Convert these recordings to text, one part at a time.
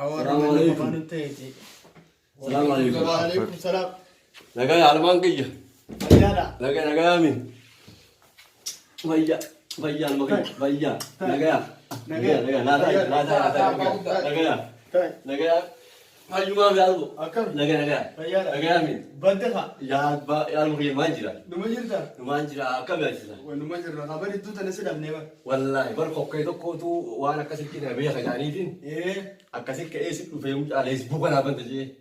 السلام عليكم. السلام عليكم. وعليكم السلام. نجا يا علمان قيا. نجا يا مين. بيا بيا المقيم بيا نجا نجا لا نجا هاي ما بيعرفوا نجا نجا مين بدها يا المقيم ما يجرا نمجرتا ما يجرا كم يجرا ونمجرتا خبر الدوت أنا سلام نيما والله بركو كيدو كوتو وانا كسر كده بيا خجانيتين إيه أكسر كأيس فيهم على فيسبوك أنا بنتجي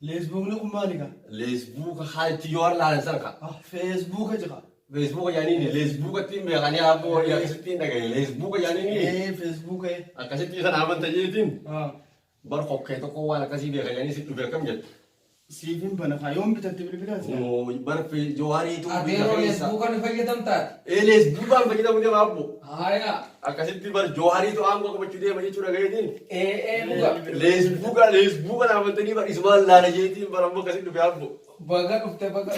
ليسبوك لكم مالك فيسبوك حال تيار لا نسرقه فيسبوك أجرا فيسبوك يعني فيسبوك تيم يعني أبو يا كسرتين ده فيسبوك يعني إيه فيسبوك إيه أكسر تيجي أنا بنتجي تين بركو كيدو كوا وانا كسر بيا خجاني سيتو بيا كم جد سيفين بنا يوم بترتب لي بلا مو برف جواري تو أديرو فيسبوك أنا فاجئتم تات إيه فيسبوك أنا بجينا مجھے أبو هايا أكسر تي بر جواري تو أم کو بچو دے مجھے چورا گئے تين إيه بوكا فيسبوك أنا بنتجي بر إسماعيل لا نجي تين بر أمو كسر بيا أبو بغا كفته بغا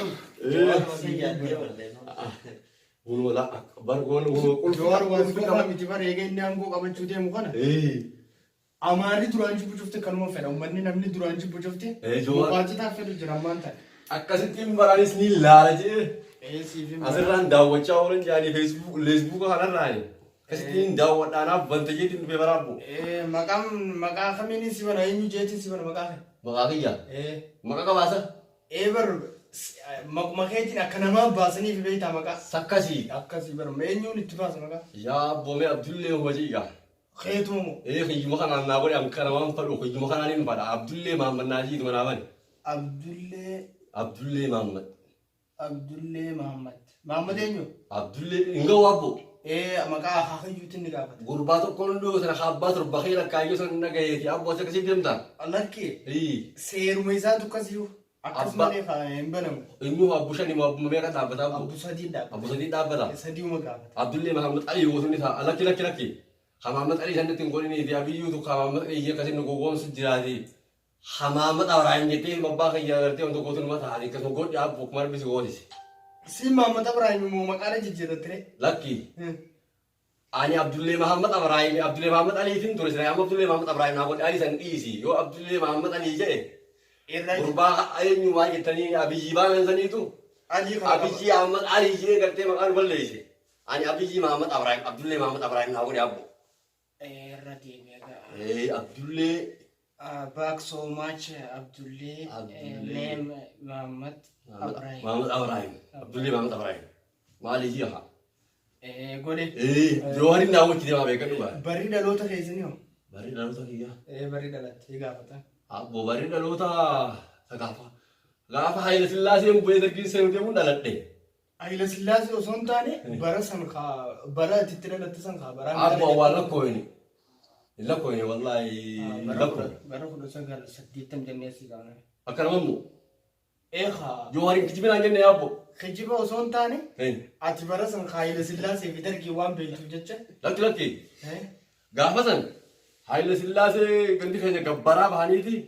ولا برغول كل جوار واسبوك ما متبر يجي إني أنكو قبل شو مكانه أماري درانج بجوفته كلمة فعلا ومني نمني درانج بجوفته وقاعد تافر جرمان تاني أكاسي تيم برانيس نيل لارجي سيفين أسران داو تشاورن يعني فيسبوك هذا راي كاستين داو أنا بنتجي تين ببرابو مقام خميني سيبنا يني جيتي سيبنا مقام مقاقيا مقاقا باسا بر مقاقيتين أكنما باسني في بيت مقام سكاسي أكاسي بر مينيون اتفاق مقام يا بومي عبد الله وجيغا خيتومو خيجي مخانا نابولي أم كرمان فلو خيجي مخانا نين فدا عبد الله محمد ناجي تمنابني عبد الله محمد أينو عبد الله إنغو وابو مقام خاخي يوتين نقابت غرباتو كوندو سنا خابات ربخيلا كايو سن نغايتي أبو سكسي ديمتا الله كي سير ميزان تكسيو أكاس مالي خاين بنام إنو أبو شاني ما أبو ميرا دابتا أبو سديد دابتا سديو مقابت عبد الله محمد علي وثني ثا لكي محمد علي سنة تقولين إذا أبيو تو محمد علي كذا نقوم سجلادي محمد أبراهيم جتين بابا كي يارتي أنتو قطن ما ثاري كذا نقول يا بوك مار بيسي قوليس سي محمد أبراهيم مو مكانه جيجرتري لكي أنا عبد الله محمد علي فين تورس أنا عبد الله محمد أبراهيم نقول علي سن إيسي يو عبد الله محمد علي جاي قربا أي نوع جتني أبي جيبان سني تو أبي جي محمد علي جاي كرتے مكان بلليسي أنا أبي جي محمد أبراهيم عبد الله محمد أبراهيم نقول يا أبو Abdullah back so much Abdullah name Muhammad Abrahim Abdullah Muhammad Abrahim mali jiha gode jawari na wuce ma bai kadu ba bari da lota kai zini bari da lota kiya bari da lota ya gafata abbo bari da lota ta gafa hayla sillasi mu bai zargi sai mu da ladde hayla sillasi o son tane barasan ka bara titira da tasan ka bara abbo wala koyni illa koyni wallahi lakko bara ko sagal saditam jannesi kana akarmamu kha jawari kijibina jenne abbo خجيبه وصون تاني أتبرز عن خايل سلاسة في درجة وان بيتو جتة لكي غافسن خايل سلاسة كنتي خجة كبارا بهاني تي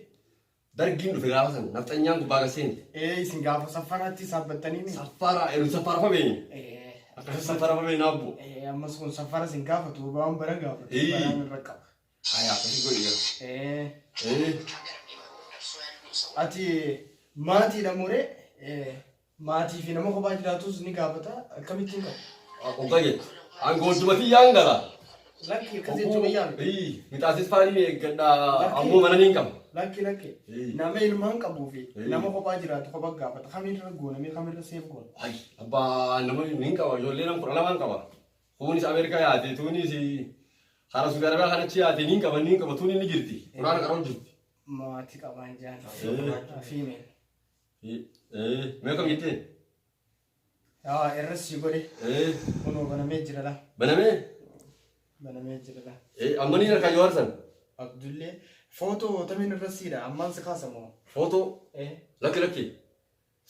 درجين في غافسن نفتنيان كبارسين سين غافس سفراتي سبتني مي سفارة فبين أكثر سفارة فبين أبو أما سكون سفارة سين غافة تو بام برا غافة برا من ركاب هيا كذي كذي أتي ما تي دمورة maatii fi nama kophaa jiraatus ni gaafata akkamittiin qaba Onkayet angoottuma fi yaangala lakki akkasii jechuun yaan mitaasis faanii eeggadha ammoo mana niin qaba lakki nama ilmaan qabuu fi nama kophaa jiraatu kophaa gaafata kamirra goonamee kamirra seef goona ay abbaa nama niin qaba ijoollee nama kudha lamaan qaba kunis Ameerikaa yaate tuunis hara Suudi Arabiyaa kanatti yaate niin qaba tuun inni jirti quraana qaroon jirti maatii qabaan jaan fiimeen meeqa miitte? Irras gode. Kunoo banamee jira la. Banamee jira la. Amma ni harkaa yoo harsan? Abdullee footoo tamiin irrasiidha ammaan si kaasamoo. Footoo? Lakki.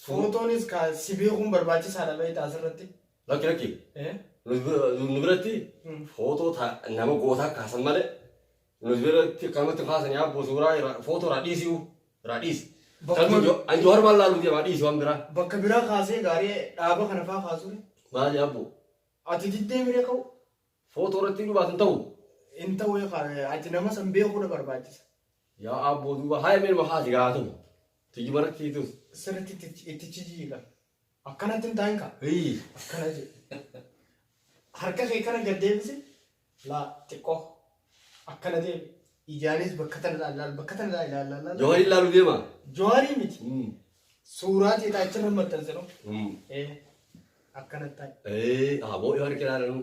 Footoonis si beekuun barbaachisaadha beektaa asirratti. Lakki. Nu biratti footoo nama gootaa kaasan malee nu biratti kanatti kaasan yaabbo suuraa footoo raadhiisi. Anjo har maal laalu deemaa dhiisi waan biraa. Bakka biraa kaasee gaarii dhaaba kana fa'aa kaasuu. Maali abbo? Ati diddee miree qabu. Footoo irratti dhubaatan ta'u. In ta'uu ati nama san beekuu na barbaachisa. Yaa abboo duuba haa meel mahaa si gaafatamu. Tiyyi barattiitus. Sirriitti itti jijiiga. Akkanatti hin taa'in kaa. Akkana jedhe. Harka kee kana gad deebisi. Laa xiqqoo. Akkana deebi. Ijaanis bakka tana ilaalla. Jawaarii ilaalu deema. Jawaarii miti. Suuraa teetaa achirra maxxansiru. Akkanatti taa'e. Aboo ifa harki ilaalanu.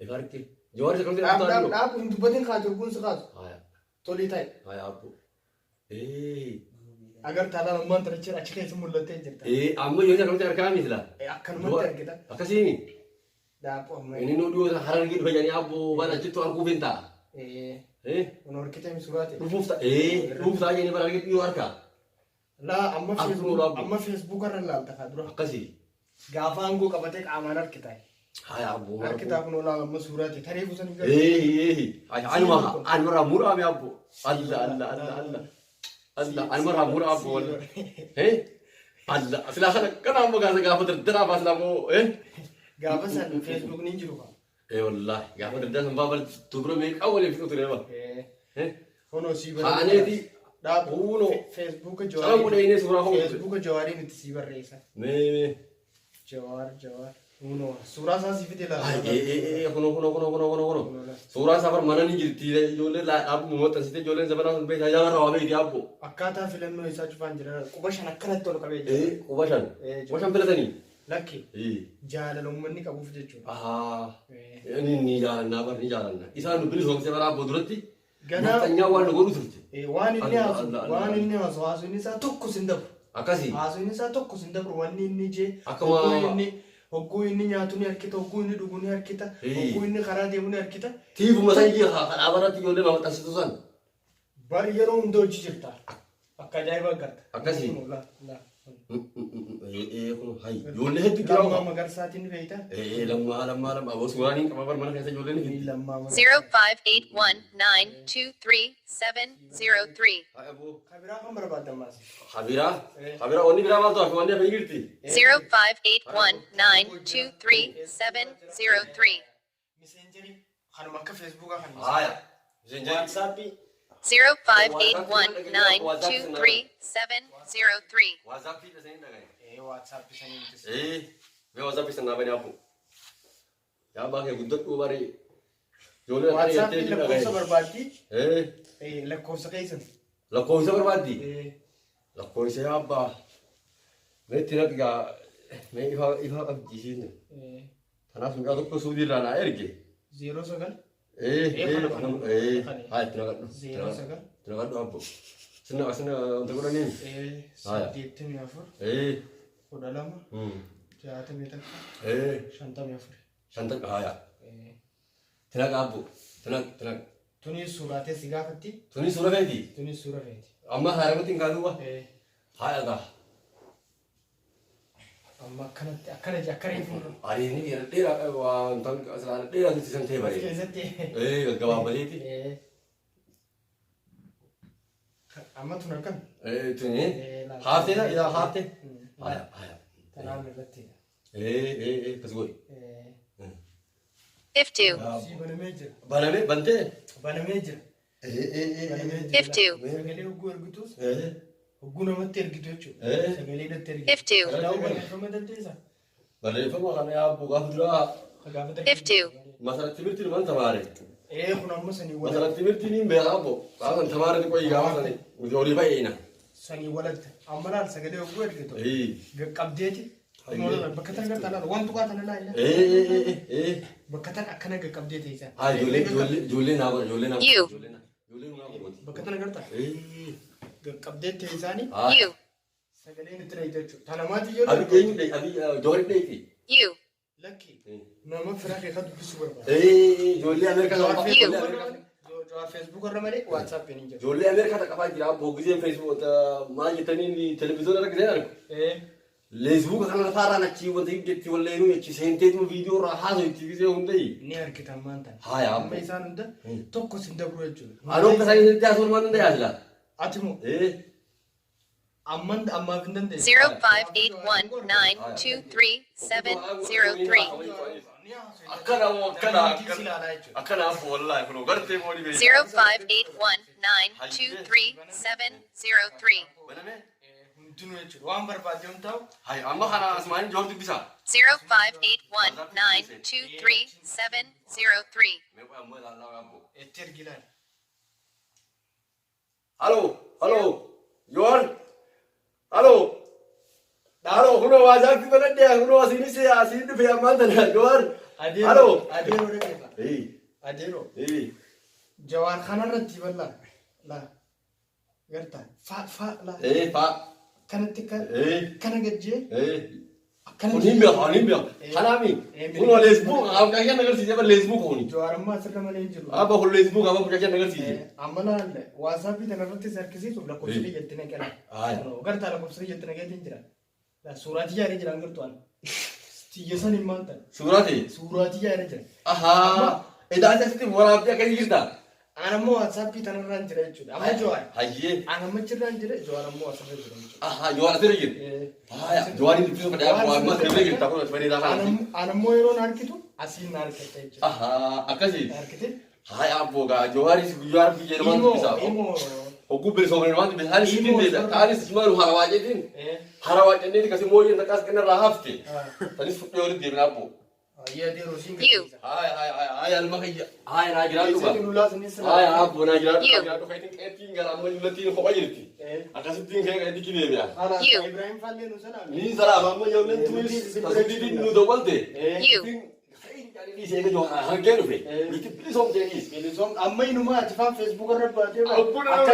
Ifa harki. Jawaarii sakamtee dhaabtaa dhaabu hin dubbatin kaatu kun si kaatu. Tolii taa'e. Abboo. Agar taanaan ammaan tana achi keessa mul'attee jirta. Amma yoo sakamtee harkaa misila. Akkanumatti argita. Akkasiini. Daakuu amma. Inni nu dhiyoo harargee dhufa jedhanii abboo waan achitti arguuf hin ta'a. Kun horkitee misuraa ta'e. Dhufuuf ta'a jedhanii bara argee dhiyoo harkaa. Laa amma feesbuuk irra ilaalta kaa dura. Akkasii. Gaafa aangoo qabatee qaamaan harkitaa. Abboo. Harkitaa kun olaa amma suuraa ta'e taree buusan hin Anuma muraame abboo. Allah. Anuma muraame abboo. Allah. Silaa kana kana amma gaafa dardara baasnaa moo. Gaafa san feesbuuk ni jiru kaa. Wallahi gaafa dardara san baabal tubura meeqa waliin fixu ture ba. Kunoo sii Haaneeti. Dhaabu feesbuuka jawaarii nuti sii barreessa. Jawaar. Kunoo suuraa isaa sii fide laata. Kunoo. Suuraa isaa mana ni jirti ijoollee dhaabu maxxansite ijoolleen zabanaa sun beekaa jaarraa waa beekti abbo. Akkaataa filannoo isaa cufaan jira. Quba shan akkanatti ol qabee jira. Quba shan filatanii. Lakki. Jaalala uummanni qabuuf jechuudha. Ni jaalanna bar ni jaalanna. Isaan dubbiin soomsee bara abbo duratti. Ganaa maxxanyaa waan godhu turte. Waan inni haasu haasuun isaa tokko sin dabru. Akkasii. Haasuun isaa tokko sin dabru wanni inni jee. Hogguu inni nyaatu ni harkita, hogguu inni dhugu ni harkita, hogguu inni karaa deemu ni harkita. Tiifuma san jee kadhaa baratti ijoollee maxxansitu san. Bari yeroo hunda hojii jirta. Akka ajaa'iba agarta. Akkasii. Ijoollee hedduu jira. Lammaa magarsaatiin ni beektaa? Lammaa. Aboo suuraan hin qaba bar mana keessa ijoolleen ni fiddi. 0581923703. Kabiraa kan barbaaddan maas. Habiraa wanni biraa maal ta'u wanni afaan jirti. 0581923703. Miseenjerii kanuma akka feesbuukaa kan Miseenjerii. waatsaappii 0581923703. Waatsaappii dhasanii dhagaye. waatsaappii sanii nuti. Mee waatsaappii sanaa bani abbo. Yaa baakee guddadhuu bari. Ijoollee waatsaappii lakkoofsa barbaaddi. Lakkoofsa keessan. Lakkoofsa barbaaddi. Lakkoofsa yaa abbaa. Mee itti naqigaa mee ifa qabdiisiin. Kanaaf miidhaa tokko suudii irraa naa erge. 09. Haa itti naqadhu. 09. Itti naqadhu abbo. Sinna wanta godhaniin. 84. 12. 61. 54. Shanta haaya. Itti naqa abbo. Itti naqa. Tuni suuraatee si gaafatti. Tuni suura feeti. Tuni suura feeti. Amma haayamatti hin kaasuuba. Haaya gaa. Amma akkanatti akkana fuudhu. Ani ni dheeraa waan ta'an dheeraa sitti san ta'e baree. Keessatti. Gabaabaleeti. Amma tun akkam. Tuni haaftee yaa haaftee. Haaya. Tanaan irratti. Kas godhi. If2. Si banamee jira. Bantee. Banamee jira. If2. Sagalee hogguu ergitus. Hogguu namatti ergitu jechuudha. Sagalee irratti ergitu. If2. Kanaafuu barreeffama dandeessaa? Barreeffama kana yaa abboo gaafa duraa. If2. Masala timirtiin man tamaare. Kun amma sanii Masala timirtiin hin beekaa abboo. Gaafa tamaare qoyi gaafa sanii. Olii baay'eena. Sanii walatta. Amma laal sagalee hogguu ergitu. Gaqqabdeeti. Bakka tan gartaa laal waan tuqaa tana laal. Bakka tan akkana gaqqabdee teessaa. Ijoollee naa godha ijoollee naa You. godha. Ijoollee naa godha. Bakka tana gartaa. Gaqqabdee teessaanii You. sagaleen itti dhahi jechuudha. Tanamaati jedhu. Abi eenyu dhahi abi jawari dhahi. You. Lakki nama firaa kee kan dubbisuu barbaada. Ijoollee Ameerikaa Jawar You. feesbuuk irra malee waatsaappii ni jira. ijoollee Ameerikaa taphaa jira abboo giseen feesbuuk maal jettanii televiziyoona irra giseen argu. Leesbuuka kana lafaarraan achi wanta hiddeetti walleenuu achi seenteetu viidiyoo irraa haasoo itti gisee hunda'i. Ni argitan maanta. Haaya Amma isaan hunda tokko sin dabru jechuudha. Anoo akka isaanii itti haasoo waan hunda'i haasila. Ati moo ammaaf hin dandeessu. 0581923703. Ni akkana moo akkana si ilaalaa jechuudha. akkana wallahi kun gartee mooni be 0581923703. baname Hundinuu jechuudha. Waan barbaade yoom ta'u hay amma kana asmaani joor dubbisa 0581923703. me ko amma la gabbo itti ergilaan. halo halo yoon halo halo kuno waajaaf banadde kuno asini se asini dhufe amma tana yoon halo Adeeroo dhageessa. hey Adeeroo. hey Jawaar kanarratti bal'aa. La. Gartaa. Fa la. fa Kanatti hey kana gajjee. hey Akkana kun himbe kanaami kun wa lesbuk am ka kenna garsi jaba lesbuk kuni Jawaar ammoo asirra malee hin jiru. aba kun lesbuk aba kun kenna garsi Amma laalle waasaapii kanarratti sarkisiisu lakkoofsa jettee naqala. Aye. Gartaa lakkoofsa jettee naqeetiin jira. Suuraatii yaadee jiran gartuun. Xiyyeessan hin maanta. surati Suuraatii yaadee jira. aha edaa asitti waraabdi akka jirta Ana ammoo waasaapii kanarraan jira jechuudha. Amma Jawaar. hayye Ana amma jirraan jira Jawaar ammoo asirra jira jechuudha. aha jawar asirra jir haya jawari dubbisu fadha amma amma asirra jirta kun fadhi daa kana Ana ammoo yeroo na harkitu asiin na harkata jechuudha. aha akkasi Harkite. haya abboga jawari guyar bi jedhaman dubbisa Imoo. oggu bil soogre waan dubbisa halis dinne halis malu harawajetin harawajetin kasi moyen takas kana rahafte tanis fudhe ori deebna abbo Ayyaa deeroo siin You. haya almakayya haya na jiraatu ba Lulaa sinis haya abbo na jiraatu You. jiraatu kaitin qeetiin gara amma yullatiin kopha jirti akkasittiin kee qeetii kibeemiya You. Ibrahim Fallee nu salaame. ni salaama amma yoomleen tuulis tasbiitiin nu dawwalte You. hargee dhufe itti bilisoom jedhis Bilisoom amma inumaa ati faan feesbuuk irra baatee abbuna akka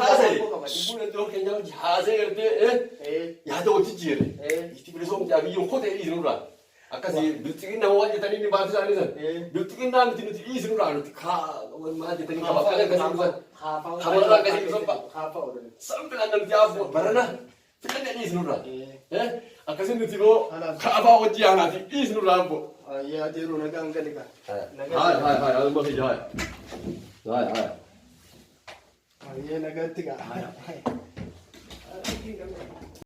haasee abbuna iddoo keenya haasee gartee yaada hojii jiire itti bilisoom jedha biyyoon kotee dhiisnurraa akkasii bilxiqinnaa waan jetanii ni baatu isaanii san bilxiqinnaa miti nuti dhiisnurraa nuti maal jetanii kabaqqalee akkasii dhufan kabarraa akkasii dhufan sambilaan nuti haafu barana filanne dhiisnurraa akkasii nuti boo kaabaa hojii aanaati dhiisnurraa abbo Ayyaa deeroo nagaan galika. hai alma fi hai hai Ayyee nagaatti gaa.